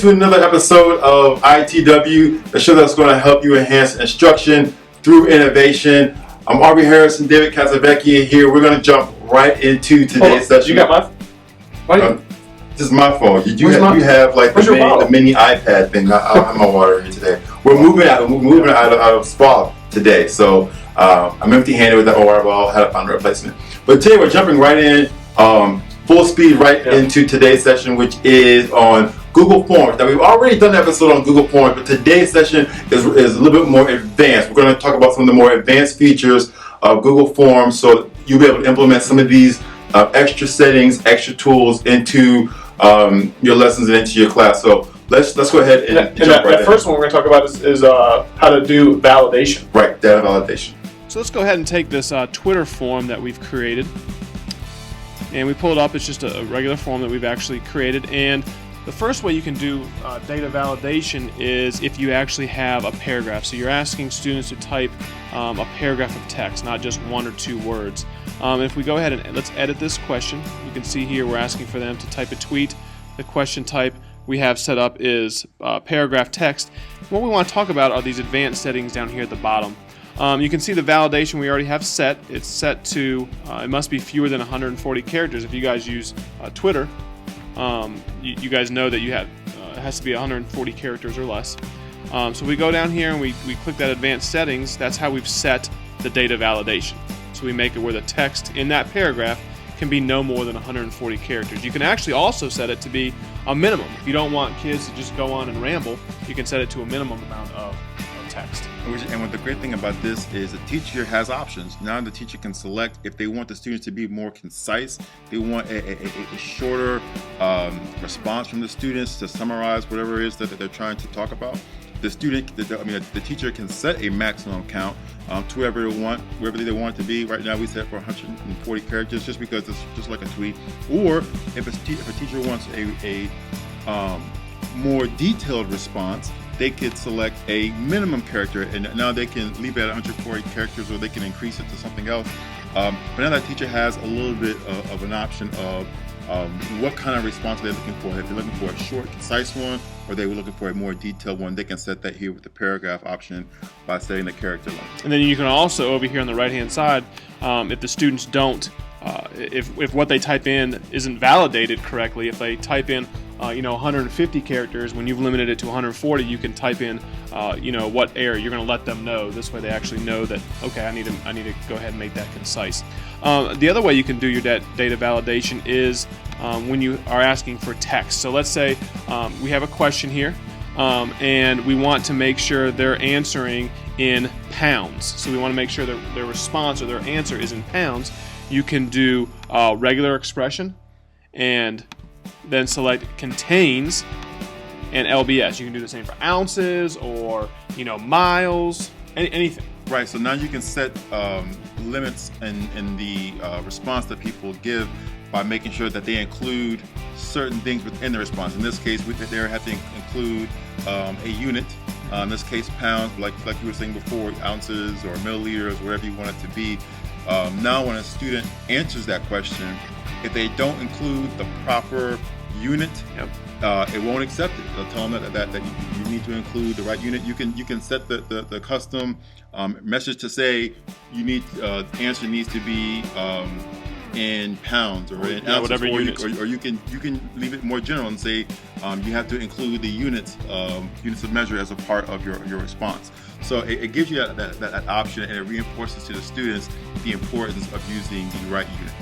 to another episode of ITW, the show that's going to help you enhance instruction through innovation. I'm Aubrey Harrison, David Casavecchia here. We're going to jump right into today's session. You got my... This is my phone. You have like the mini iPad thing. I don't have my water here today. We're moving out of spa today, so I'm empty-handed with that water bottle. Had to find a replacement. But today we're jumping right in, full speed into today's session, which is on Google Forms. Now we've already done an episode on Google Forms, but today's session is a little bit more advanced. We're going to talk about some of the more advanced features of Google Forms, so you'll be able to implement some of these extra settings, extra tools into your lessons and into your class. So let's go ahead and jump right in. The first one we're going to talk about is how to do validation. Right, data validation. So let's go ahead and take this Twitter form that we've created, and we pull it up. It's just a regular form that we've actually created, and the first way you can do data validation is if you actually have a paragraph. So you're asking students to type a paragraph of text, not just one or two words. If we go ahead and let's edit this question, you can see here we're asking for them to type a tweet. The question type we have set up is paragraph text. What we want to talk about are these advanced settings down here at the bottom. You can see the validation we already have set. It's set to, it must be fewer than 140 characters. If you guys use Twitter, you guys know that you have it has to be 140 characters or less. So we go down here and we click that advanced settings. That's how we've set the data validation. So we make it where the text in that paragraph can be no more than 140 characters. You can actually also set it to be a minimum. If you don't want kids to just go on and ramble, you can set it to a minimum amount of text. And what the great thing about this is the teacher has options. Now the teacher can select if they want the students to be more concise, they want a shorter response from the students to summarize whatever it is that they're trying to talk about. The teacher can set a maximum count to wherever they want it to be. Right now we set for 140 characters just because it's just like a tweet. Or if a teacher wants a more detailed response, they could select a minimum character, and now they can leave it at 140 characters, or they can increase it to something else. But now that teacher has a little bit of an option of what kind of response they're looking for. If they're looking for a short, concise one, or they were looking for a more detailed one, they can set that here with the paragraph option by setting the character length. And then you can also, over here on the right-hand side, if the students don't, if what they type in isn't validated correctly, if they type in 150 characters, when you've limited it to 140, you can type in what error. You're going to let them know. This way they actually know that, okay, I need to go ahead and make that concise. The other way you can do your data validation is when you are asking for text. So let's say we have a question here, and we want to make sure they're answering in pounds. So we want to make sure that their response or their answer is in pounds. You can do regular expression and then select contains and LBS. You can do the same for ounces or miles, anything. Right, so now you can set limits in the response that people give by making sure that they include certain things within the response. In this case, they have to include a unit. In this case, pounds, like you were saying before, ounces or milliliters, whatever you want it to be. Now when a student answers that question, if they don't include the proper unit, it won't accept it. They'll tell them that you need to include the right unit. You can set the custom message to say you need answer needs to be in pounds or in ounces, whatever units. Or you can leave it more general and say you have to include the units of measure as a part of your response. So it gives you that option, and it reinforces to the students the importance of using the right unit.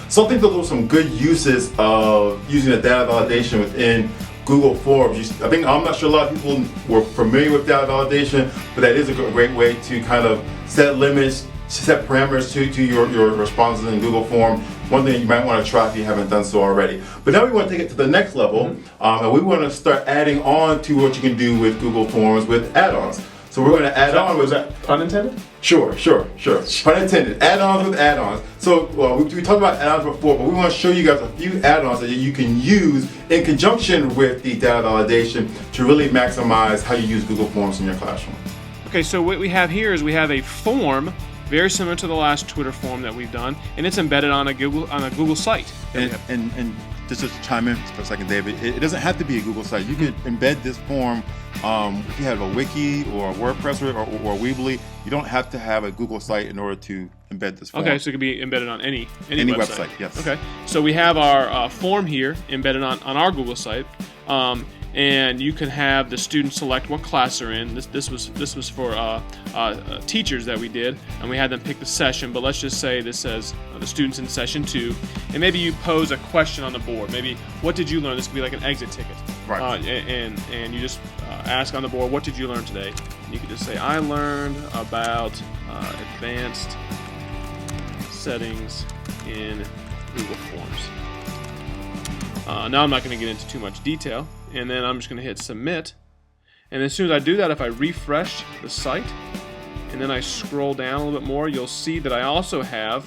So I think those are some good uses of using the data validation within Google Forms. I'm not sure a lot of people were familiar with data validation, but that is a great way to kind of set limits, set parameters to your responses in Google Form. One thing you might want to try if you haven't done so already. But now we want to take it to the next level, and we want to start adding on to what you can do with Google Forms with add-ons. So we're going to add on. Was that pun intended? Sure. Pun intended. Add-ons with add-ons. So we talked about add-ons before, but we want to show you guys a few add-ons that you can use in conjunction with the data validation to really maximize how you use Google Forms in your classroom. Okay, so what we have here is we have a form very similar to the last Twitter form that we've done, and it's embedded on a Google site. And just to chime in for a second, David, it doesn't have to be a Google site. You can embed this form if you have a wiki or a WordPress or Weebly. You don't have to have a Google site in order to embed this form. Okay, so it can be embedded on any website. Yes. Okay, so we have our form here embedded on our Google site, and you can have the students select what class they're in. This was for teachers that we did, and we had them pick the session. But let's just say this says the students in session 2, and maybe you pose a question on the board. Maybe, what did you learn? This could be like an exit ticket, right? And you just ask on the board, what did you learn today? You could just say, I learned about advanced settings in Google Forms. Now I'm not going to get into too much detail, and then I'm just going to hit submit. And as soon as I do that, if I refresh the site and then I scroll down a little bit more, you'll see that I also have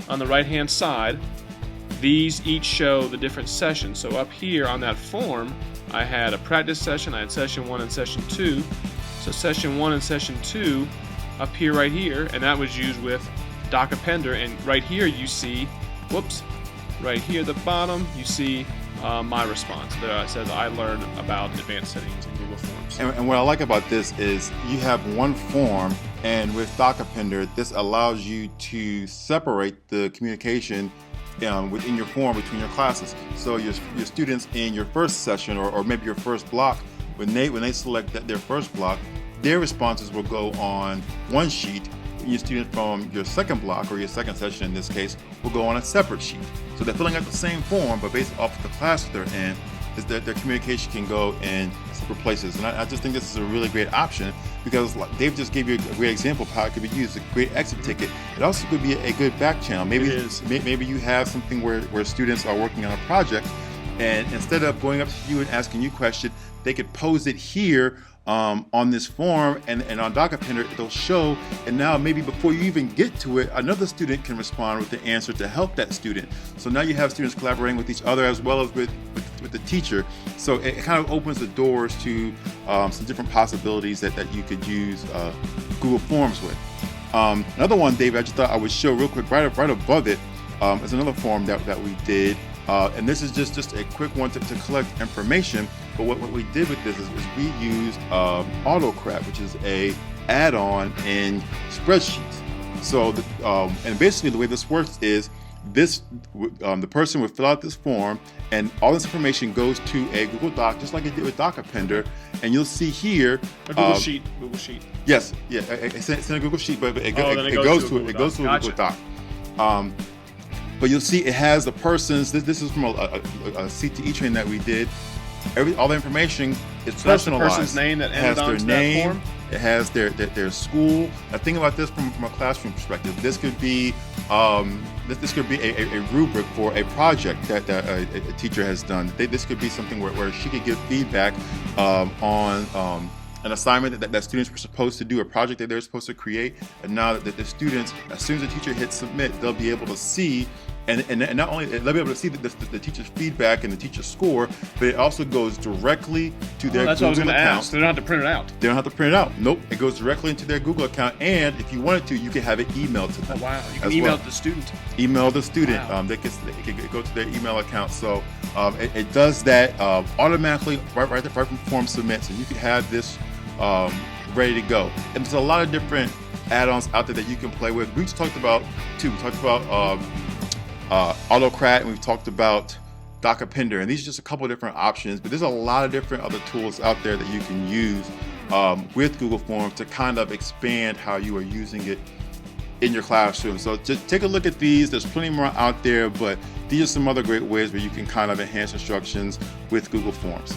on the right hand side, these each show the different sessions. So up here on that form, I had a practice session, I had session 1 and session 2. So session 1 and session 2 up here, right here, and that was used with DocAppender. And right here you see, right here at the bottom, you see my response. There it says, I learned about advanced settings in Google Forms. And what I like about this is you have one form, and with DocAppender, this allows you to separate the communication within your form between your classes. So your students in your first session or maybe your first block, when they select their first block, their responses will go on one sheet. Your student from your second block or your second session in this case will go on a separate sheet. So they're filling out the same form, but based off of the class they're in, is that their communication can go in separate places. And I just think this is a really great option because Dave just gave you a great example of how it could be used, a great exit ticket. It also could be a good back channel. Maybe you have something where students are working on a project, and instead of going up to you and asking you a question, they could pose it here on this form, and on DocAppender it'll show, and now maybe before you even get to it, another student can respond with the answer to help that student. So now you have students collaborating with each other as well as with the teacher. So it kind of opens the doors to some different possibilities that you could use Google Forms with. Another one, Dave, I just thought I would show real quick, right above it is another form that we did. And this is just a quick one to collect information. But what we did with this is we used AutoCrat, which is a add-on in spreadsheets. So and basically the way this works is the person would fill out this form, and all this information goes to a Google Doc, just like it did with DocAppender. And you'll see here a Google Sheet. Yes, yeah, it's in a Google Sheet, but it goes to a Google Doc. But you'll see it has the person's. This is from a CTE training that we did. All the information is personalized. The person's name that has entered onto their name. That form. It has their school. Now think about this from a classroom perspective. This could be this could be a rubric for a project that a teacher has done. This could be something where she could give feedback on an assignment that students were supposed to do, a project that they're supposed to create. And now that the students, as soon as the teacher hits submit, they'll be able to see, and not only they'll be able to see the teacher's feedback and the teacher's score, but it also goes directly to their Google account. They don't have to print it out. They don't have to print it out. Nope, it goes directly into their Google account, and if you wanted to, you can have it emailed to them. Oh, wow, you can email the student. Email the student. Wow. They can go to their email account. So it does that automatically right from form submit. So you can have this ready to go. And there's a lot of different add-ons out there that you can play with. We just talked about two. We talked about AutoCrat, and we've talked about DocAppender, and these are just a couple of different options, but there's a lot of different other tools out there that you can use with Google Forms to kind of expand how you are using it in your classroom. So just take a look at these. There's plenty more out there, but these are some other great ways where you can kind of enhance instructions with Google Forms.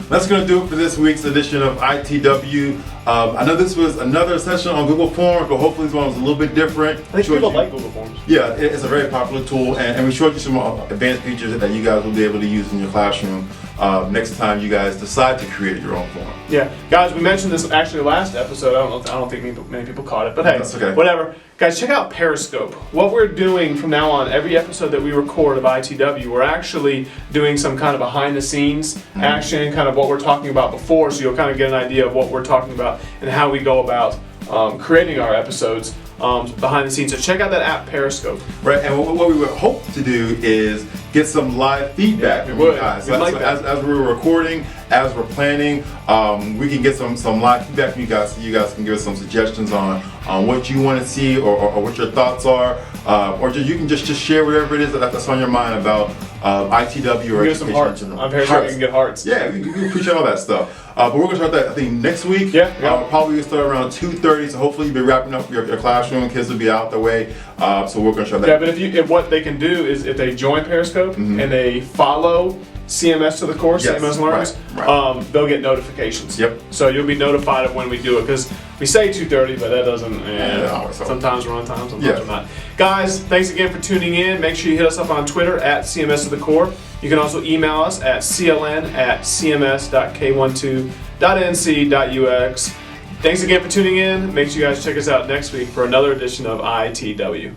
That's going to do it for this week's edition of ITW. I know this was another session on Google Forms, but hopefully this one was a little bit different. I think people like Google Forms. Yeah, it's a very popular tool, and we showed you some advanced features that you guys will be able to use in your classroom next time you guys decide to create your own form. Yeah, guys, we mentioned this actually last episode. I don't think many people caught it, but hey, that's okay. Whatever. Guys, check out Periscope. What we're doing from now on, every episode that we record of ITW, we're actually doing some kind of behind the scenes action, kind of what we're talking about before, so you'll kind of get an idea of what we're talking about and how we go about creating our episodes. behind the scenes. So check out that app Periscope. Right, and what we would hope to do is get some live feedback from you guys. We'd like that. As we're recording, as we're planning, we can get some live feedback from you guys, so you guys can give us some suggestions on what you want to see or what your thoughts are, or you can just share whatever it is that's on your mind about ITW or Give us some hearts. On Periscope you can get hearts. Yeah, we appreciate all that stuff. But we're gonna start that I think next week. Yeah. Probably gonna start around 2:30. So hopefully you'll be wrapping up your classroom. Kids will be out the way. So we're gonna start that. Yeah, but if what they can do is if they join Periscope and they follow CMS to the course, Yes, CMS Learners, right. They'll get notifications. Yep. So you'll be notified of when we do it, because we say 2:30, but that doesn't. Always. Sometimes we're on time, sometimes Yes. we're not. Guys, thanks again for tuning in. Make sure you hit us up on Twitter at CMS to the Core. You can also email us at cln@cms.k12.nc.ux. Thanks again for tuning in. Make sure you guys check us out next week for another edition of ITW.